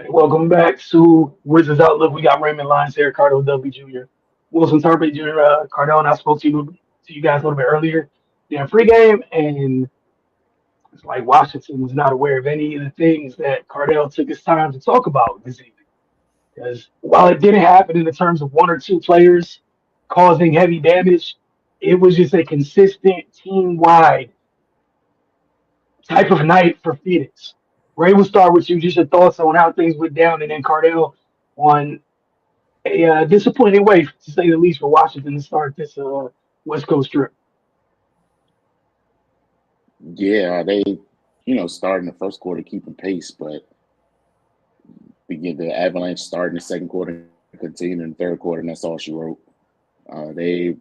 Welcome back to Wizards Outlook. We got Raymond Lyons here, Cardo W. Jr., Wilson Turpin Jr., Cardell, and I spoke to you guys a little bit earlier during pregame, and it's like Washington was not aware of any of the things that Cardell took his time to talk about this evening. Because while it didn't happen in the terms of one or two players causing heavy damage, it was just a consistent team wide type of night for Phoenix. Ray, we'll start with you. Just your thoughts on how things went down, and then Cardell on a disappointing way, to say the least, for Washington to start this West Coast trip. Yeah, they, starting the first quarter keeping pace, but we get the Avalanche starting the second quarter, continue in the third quarter, and that's all she wrote. They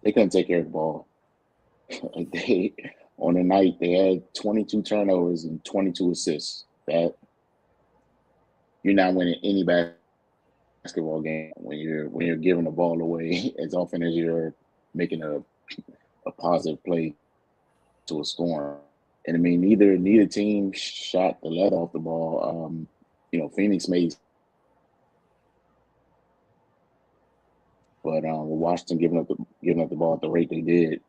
couldn't take care of the ball. they on the night they had 22 turnovers and 22 assists. That you're not winning any basketball game when you're giving the ball away as often as you're making a positive play to a scoring. And I mean, neither team shot the lead off the ball. Phoenix made, but with Washington giving up the ball at the rate they did,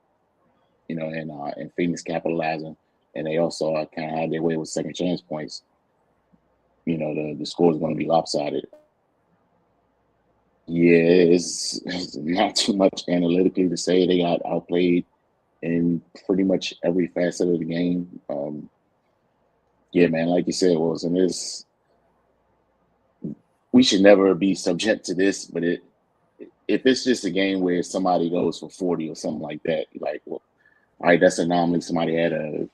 and Phoenix capitalizing, and they also kind of had their way with second chance points. The score is going to be lopsided. Yeah, it's not too much analytically to say. They got outplayed in pretty much every facet of the game. Yeah, man, like you said, Wilson, we should never be subject to this, but if it's just a game where somebody goes for 40 or something like that, like, well, all right, that's an anomaly. Somebody had a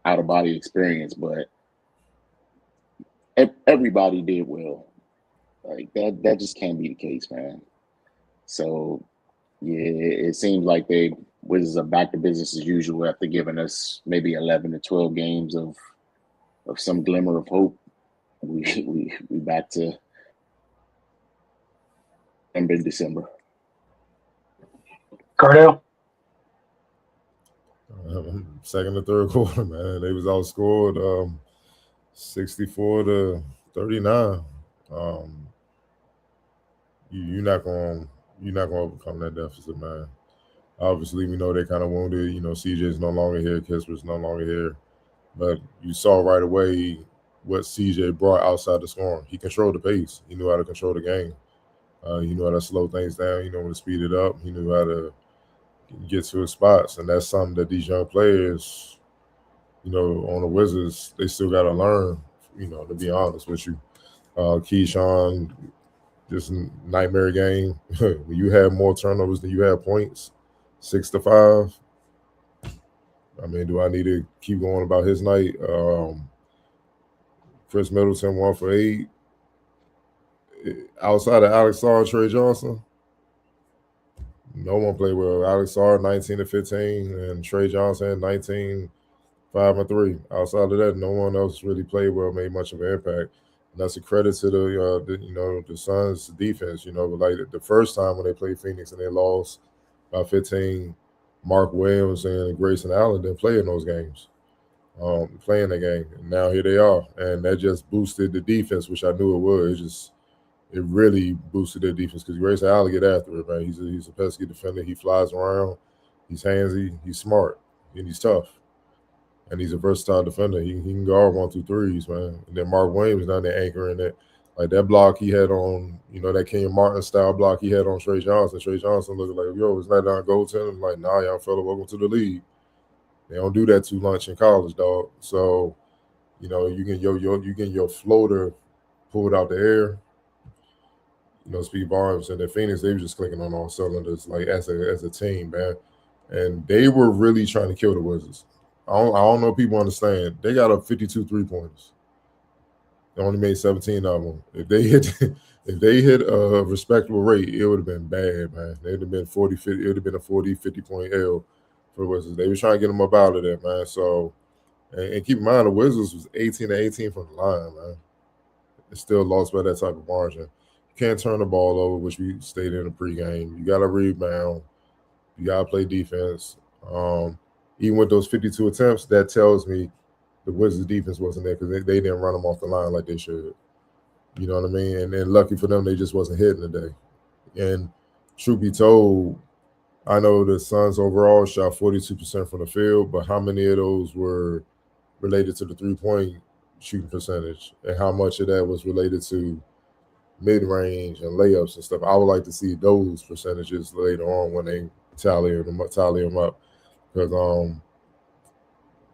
out of body experience, but everybody did well. Like that just can't be the case, man. So yeah, it seems like they Wizards are back to business as usual after giving us maybe 11 to 12 games of some glimmer of hope. We back to in December. Cardell? Second and third quarter, man, they was outscored 64-39. Um, you're not gonna overcome that deficit, man. Obviously, we know they kind of wounded. CJ's no longer here, Kisper's no longer here, but you saw right away what CJ brought outside the scoring. He controlled the pace. He knew how to control the game. He knew how to slow things down. He knew when to speed it up. He knew how to get to his spots, and that's something that these young players, on the Wizards, they still got to learn. To be honest with you, Keyshawn, this nightmare game. When you have more turnovers than you have points, 6-5. I mean, do I need to keep going about his night? Chris Middleton 1 for 8. Outside of Alex Sarr and Trey Johnson, no one played well. Alex Sarr 19-15 and Trey Johnson 19, 5-3. Outside of that, no one else really played well, made much of an impact. And that's a credit to the Suns defense. Like the first time when they played Phoenix and they lost by 15, Mark Williams and Grayson Allen didn't play in those games, playing the game. And now here they are, and that just boosted the defense, which I knew it would. It really boosted their defense because Grayson Allen get after it, man. He's a pesky defender. He flies around. He's handsy. He's smart, and he's tough. And he's a versatile defender. He can guard 1 through 3s, man. And then Mark Williams down there anchoring that. Like that block he had on, that Kenyon Martin style block he had on Trey Johnson. Trey Johnson looking like, yo, is that not goaltending? I'm like, nah, young fella, welcome to the league. They don't do that too much in college, dog. So, you get your floater pulled out the air. Speed Barnes and the Phoenix, they were just clicking on all cylinders, like as a team, man. And they were really trying to kill the Wizards. I don't know if people understand. They got up 52 3-pointers. They only made 17 of them. If they hit a respectable rate, it would have been bad, man. They'd have been 40, 50. It would have been a 40, 50-point L for the Wizards. They were trying to get them up out of there, man. So, and keep in mind, the Wizards was 18-18 from the line, man. They still lost by that type of margin. You can't turn the ball over, which we stated in the pregame. You got to rebound. You got to play defense. Even with those 52 attempts, that tells me the Wizards defense wasn't there because they didn't run them off the line like they should. You know what I mean? And then lucky for them, they just wasn't hitting today. And truth be told, I know the Suns overall shot 42% from the field, but how many of those were related to the 3-point shooting percentage, and how much of that was related to mid range and layups and stuff? I would like to see those percentages later on when they tally them up, because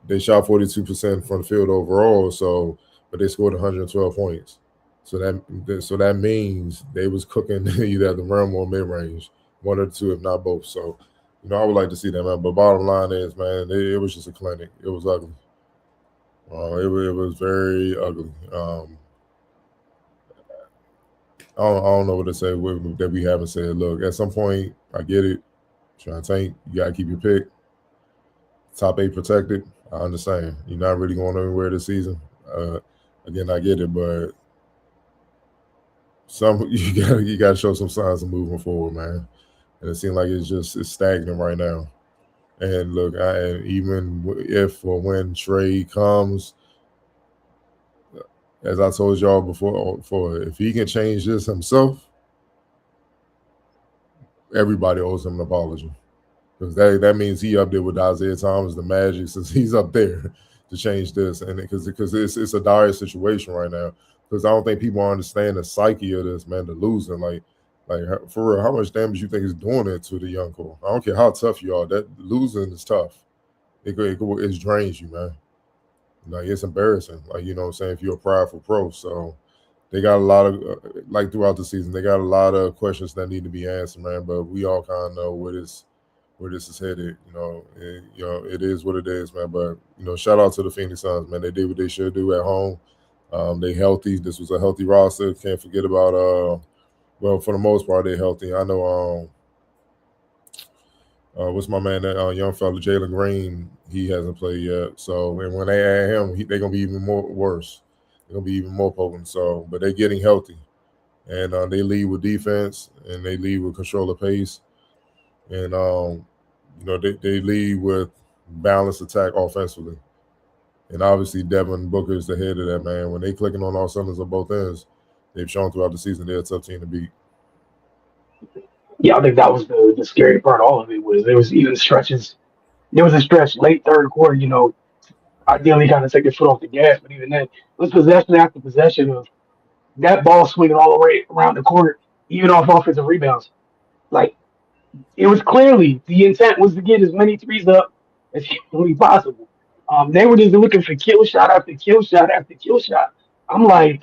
they shot 42% from the field overall, but they scored 112 points. So that means they was cooking either at the rim or mid range, one or two, if not both. So, I would like to see that, man. But bottom line is, man, it was just a clinic. It was ugly. It was very ugly. I don't know what to say that we haven't said. Look, at some point, I get it. Trying to tank, you gotta keep your pick. Top 8 protected. I understand. You're not really going anywhere this season. Again, I get it, but you gotta show some signs of moving forward, man. And it seems like it's stagnant right now. And look, even if or when Trey comes, as I told y'all before, if he can change this himself, everybody owes him an apology. Because that means he up there with Isaiah Thomas, the Magic, since he's up there to change this. And because it's a dire situation right now. Because I don't think people understand the psyche of this, man, the losing. Like for real, how much damage you think is doing it to the young core? I don't care how tough you are. That losing is tough. It drains you, man. Like, it's embarrassing. Like, you know what I'm saying, if you're a prideful pro. So they got a lot of, throughout the season, they got a lot of questions that need to be answered, man. But we all kind of know where this is headed. It is what it is, man. But, shout out to the Phoenix Suns, man. They did what they should do at home. They healthy. This was a healthy roster. Can't forget about, for the most part, they're healthy. I know, what's my man, that young fella, Jalen Green, he hasn't played yet. So, and when they add him, they're going to be even more worse. They're going to be even more potent. So, but they're getting healthy. And they lead with defense, and they lead with control of pace. And, they lead with balanced attack offensively. And obviously, Devin Booker is the head of that, man. When they clicking on all cylinders on both ends, they've shown throughout the season they're a tough team to beat. Yeah, I think that was the scary part. All of it was there was even stretches. There was a stretch late third quarter. Ideally kind of take your foot off the gas, but even then, it was possession after possession of that ball swinging all the way around the court, even off offensive rebounds. Like, it was clearly the intent was to get as many threes up as humanly possible. They were just looking for kill shot after kill shot after kill shot. I'm like,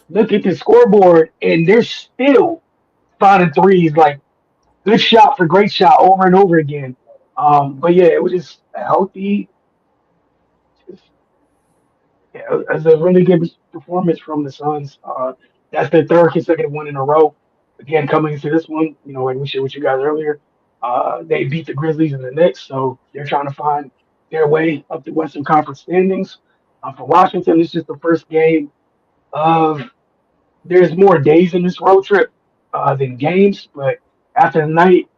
look at the scoreboard, and they're still finding threes. Like, good shot for great shot over and over again. But yeah, it was just a healthy. Yeah, it was a really good performance from the Suns. That's their third consecutive one in a row. Again, coming into this one, like we shared with you guys earlier, they beat the Grizzlies and the Knicks, so they're trying to find their way up the Western Conference standings. For Washington, it's just the first game of there's more days in this road trip than games, but after the night,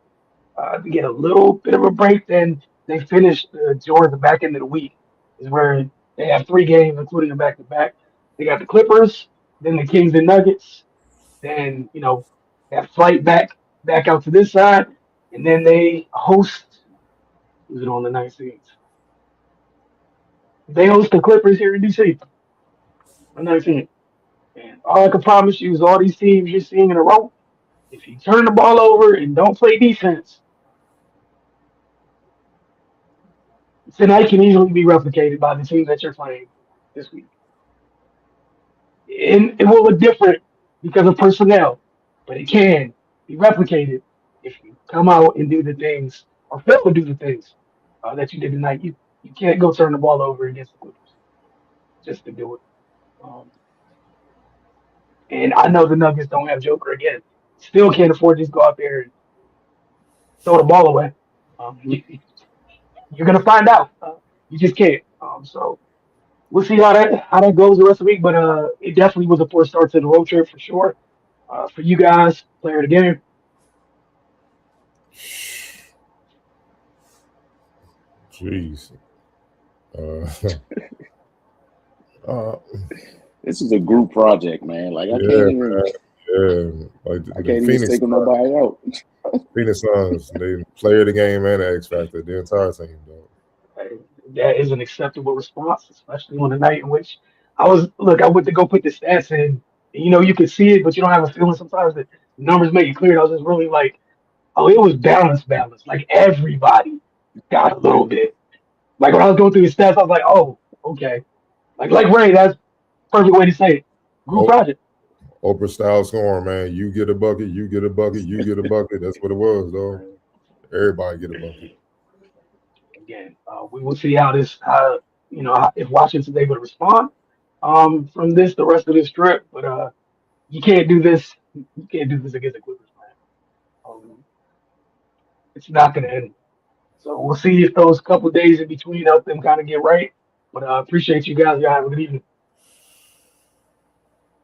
to get a little bit of a break, then they finish towards the back end of the week is where they have 3 games, including a back to back. They got the Clippers, then the Kings and Nuggets, then that flight back out to this side, and then they host. Who's it on the 19th? They host the Clippers here in DC on the 19th. And all I can promise you is all these teams you're seeing in a row. If you turn the ball over and don't play defense, tonight can easily be replicated by the teams that you're playing this week. And it will look different because of personnel, but it can be replicated if you come out and do the things or fail to do the things that you did tonight. You can't go turn the ball over against the Clippers just to do it. Um, and I know the Nuggets don't have Joker again. Still can't afford to just go out there and throw the ball away. You're gonna find out. You just can't. So we'll see how that goes the rest of the week. But it definitely was a poor start to the road trip for sure. For you guys, player of the game. Jeez. Uh, Uh, This is a group project, man. Like yeah, man. Yeah, like I the can't even Phoenix single nobody out. Phoenix Suns, they player of the game and the X Factor, the entire team, though. That is an acceptable response, especially on a night in which I went to go put the stats in. You can see it, but you don't have a feeling sometimes that numbers make it clear. I was just really like, oh, it was balanced. Like everybody got a little bit. Like when I was going through the stats, I was like, oh, okay. Like Ray, that's perfect way to say it. Group Oh, project. Oprah style scoring, man. You get a bucket, you get a bucket, you get a bucket. That's what it was, though. Everybody get a bucket. Again, we will see if Washington's able to respond from the rest of this trip. But you can't do this. You can't do this against the Clippers, man. It's not going to end. So we'll see if those couple days in between help them kind of get right. But I appreciate you guys. Y'all have a good evening.